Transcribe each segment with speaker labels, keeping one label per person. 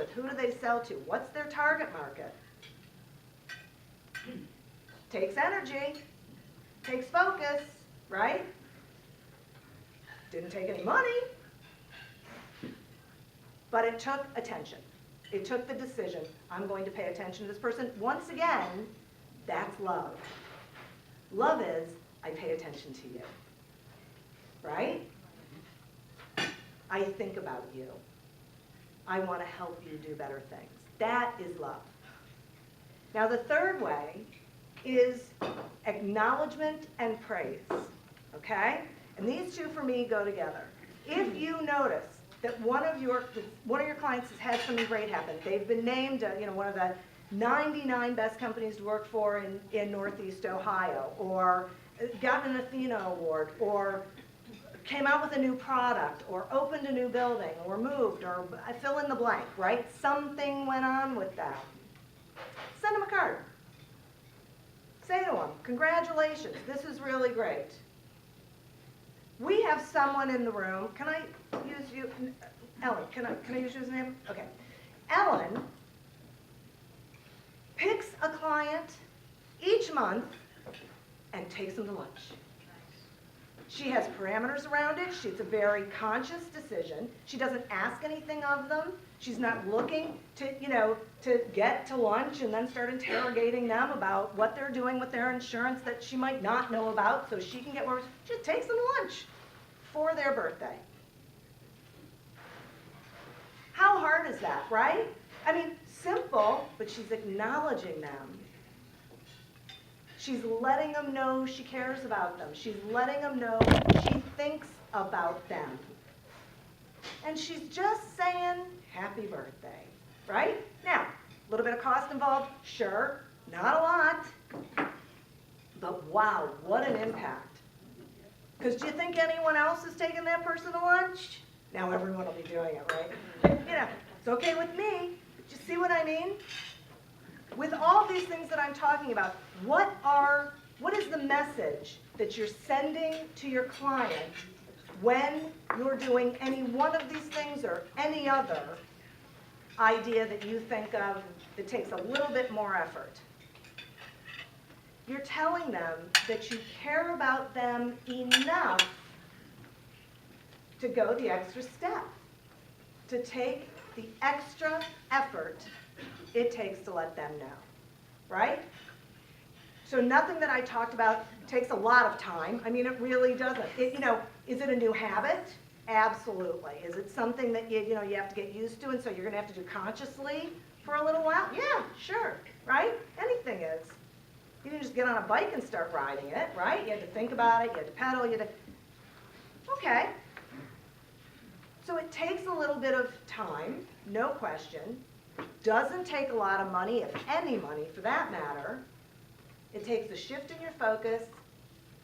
Speaker 1: with? Who do they sell to? What's their target market? Takes energy, takes focus, right? Didn't take any money, but it took attention. It took the decision, I'm going to pay attention to this person. Once again, that's love. Love is, I pay attention to you, right? I think about you. I want to help you do better things. That is love. Now the third way is acknowledgement and praise, okay? And these two for me go together. If you notice that one of your clients has had something great happen, they've been named one of the 99 best companies to work for in Northeast Ohio, or gotten an Athena Award, or came out with a new product, or opened a new building, or moved, or fill in the blank, right? Something went on with them. Send them a card. Say to them, congratulations, this is really great. We have someone in the room, can I use you, Ellen, can I use your name? Okay. Ellen picks a client each month and takes them to lunch. She has parameters around it. It's a very conscious decision. She doesn't ask anything of them. She's not looking to get to lunch and then start interrogating them about what they're doing with their insurance that she might not know about so she can get more. She just takes them to lunch for their birthday. How hard is that, right? I mean, simple, but she's acknowledging them. She's letting them know she cares about them. She's letting them know she thinks about them. And she's just saying, happy birthday, right? Now, a little bit of cost involved, sure, not a lot, but wow, what an impact. Because do you think anyone else is taking that person to lunch? Now everyone will be doing it, right? It's okay with me. But you see what I mean? With all these things that I'm talking about, what is the message that you're sending to your client when you're doing any one of these things or any other idea that you think of that takes a little bit more effort? You're telling them that you care about them enough to go the extra step, to take the extra effort it takes to let them know, right? So nothing that I talked about takes a lot of time. I mean, it really doesn't. Is it a new habit? Absolutely. Is it something that you have to get used to, and so you're going to have to do consciously for a little while? Yeah, sure, right? Anything is. You didn't just get on a bike and start riding it, right? You had to think about it, you had to pedal, okay. So it takes a little bit of time, no question. Doesn't take a lot of money, if any money for that matter. It takes a shift in your focus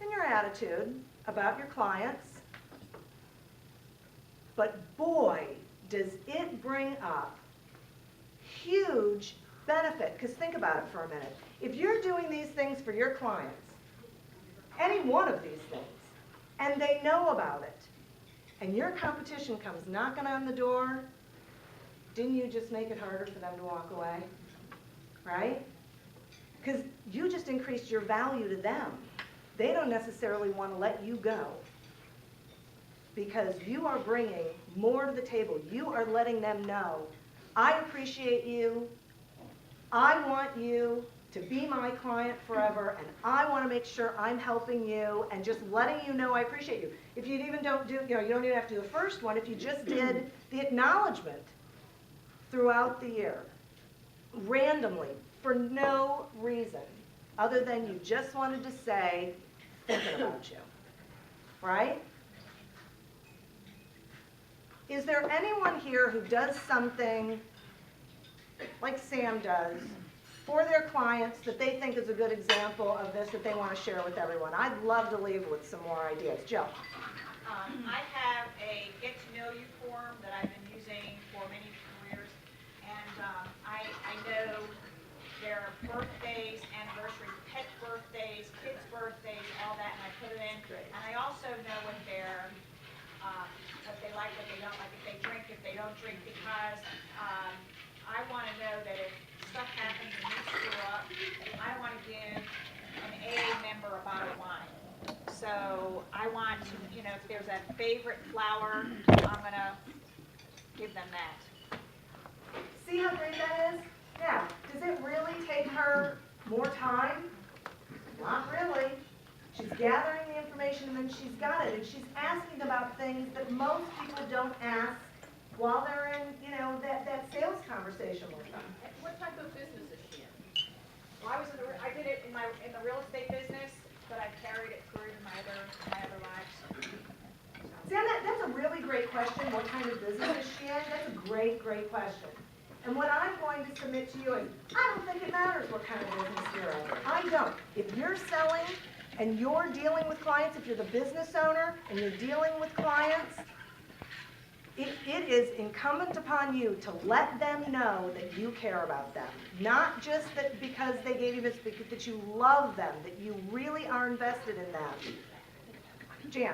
Speaker 1: and your attitude about your clients. But boy, does it bring up huge benefit. Because think about it for a minute. If you're doing these things for your clients, any one of these things, and they know about it, and your competition comes knocking on the door, didn't you just make it harder for them to walk away? Right? Because you just increased your value to them. They don't necessarily want to let you go because you are bringing more to the table. You are letting them know, I appreciate you. I want you to be my client forever, and I want to make sure I'm helping you and just letting you know I appreciate you. If you even don't do, you don't even have to do the first one. If you just did the acknowledgement throughout the year, randomly, for no reason, other than you just wanted to say, thinking about you, right? Is there anyone here who does something like Sam does for their clients that they think is a good example of this that they want to share with everyone? I'd love to leave with some more ideas. Jill.
Speaker 2: I have a get-to-know-you form that I've been using for many careers, and I know their birthdays, anniversaries, pet birthdays, kids' birthdays, all that, and I put it in.
Speaker 1: Great.
Speaker 2: And I also know what what they like, what they don't like, if they drink, if they don't drink, because if there's a favorite flower, I'm gonna give them that.
Speaker 1: See how great that is? Now, does it really take her more time? Not really. She's gathering the information and then she's got it, and she's asking about things that most people don't ask while they're in, that sales conversation with them.
Speaker 3: What type of business is she in?
Speaker 2: Well, I did it in the real estate business, but I carried it through to my other lives.
Speaker 1: Sam, that's a really great question. What kind of business is she in? That's a great, great question. And what I'm going to submit to you is, I don't think it matters what kind of business you're in. I don't. If you're selling and you're dealing with clients, if you're the business owner and you're dealing with clients, it is incumbent upon you to let them know that you care about them. Not just that because they gave you this, but that you love them, that you really are invested in them. Jan.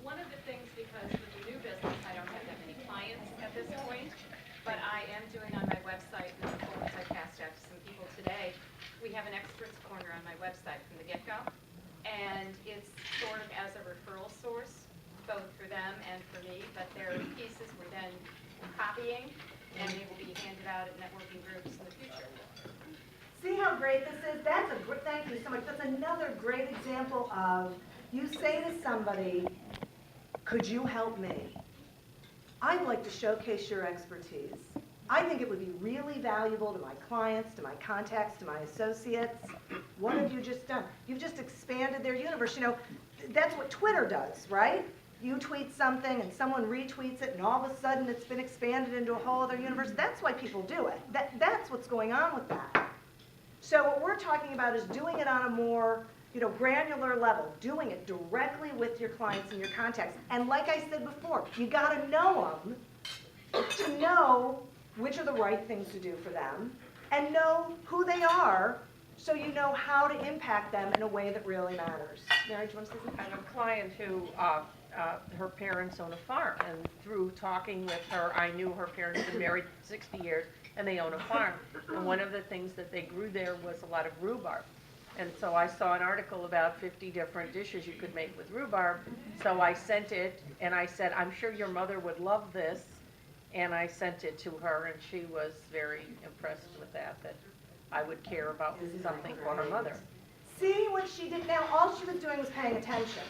Speaker 3: One of the things, because with the new business, I don't have that many clients at this point, but I am doing on my website, and the forms I passed out to some people today, we have an experts corner on my website from the get-go, and it's sort of as a referral source, both for them and for me, but their pieces we're then copying, and they will be handed out at networking groups in the future.
Speaker 1: See how great this is? Thank you so much. That's another great example of, you say to somebody, could you help me? I'd like to showcase your expertise. I think it would be really valuable to my clients, to my contacts, to my associates. What have you just done? You've just expanded their universe. That's what Twitter does, right? You tweet something and someone retweets it and all of a sudden it's been expanded into a whole other universe. That's why people do it. That's what's going on with that. So what we're talking about is doing it on a more granular level, doing it directly with your clients and your contacts. And like I said before, you got to know them to know which are the right things to do for them and know who they are so you know how to impact them in a way that really matters. Mary, do you want to say something?
Speaker 4: I have a client who, her parents own a farm, and through talking with her, I knew her parents had been married 60 years, and they own a farm. And one of the things that they grew there was a lot of rhubarb. And so I saw an article about 50 different dishes you could make with rhubarb. So I sent it, and I said, I'm sure your mother would love this. And I sent it to her, and she was very impressed with that I would care about something for her mother.
Speaker 1: See what she did? Now, all she was doing was paying attention,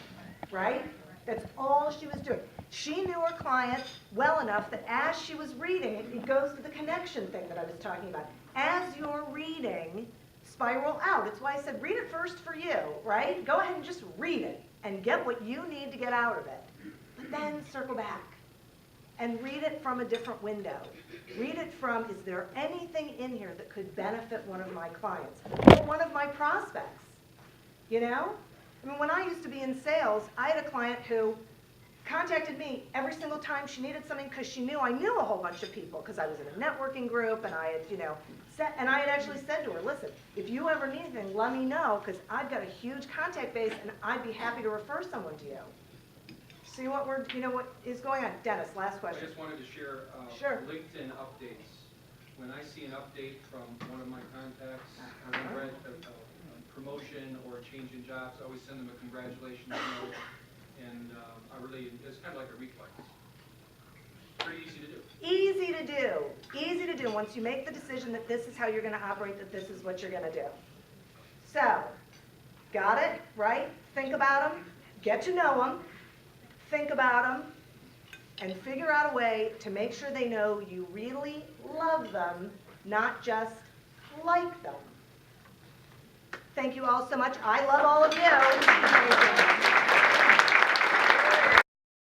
Speaker 1: right? That's all she was doing. She knew her client well enough that as she was reading, it goes to the connection thing that I was talking about. As you're reading, spiral out. It's why I said read it first for you, right? Go ahead and just read it and get what you need to get out of it. But then circle back and read it from a different window. Read it from, is there anything in here that could benefit one of my clients or one of my prospects? I mean, when I used to be in sales, I had a client who contacted me every single time she needed something because she knew I knew a whole bunch of people because I was in a networking group and I had, actually said to her, listen, if you ever need anything, let me know because I've got a huge contact base and I'd be happy to refer someone to you. See what what is going on? Dennis, last question.
Speaker 5: I just wanted to share
Speaker 1: Sure.
Speaker 5: LinkedIn updates. When I see an update from one of my contacts, or a promotion or a change in jobs, I always send them a congratulations note. And it's kind of like a reflex. Pretty easy to do.
Speaker 1: Easy to do. Easy to do. Once you make the decision that this is how you're going to operate, that this is what you're going to do. So, got it, right? Think about them. Get to know them. Think about them. And figure out a way to make sure they know you really love them, not just like them. Thank you all so much. I love all of you.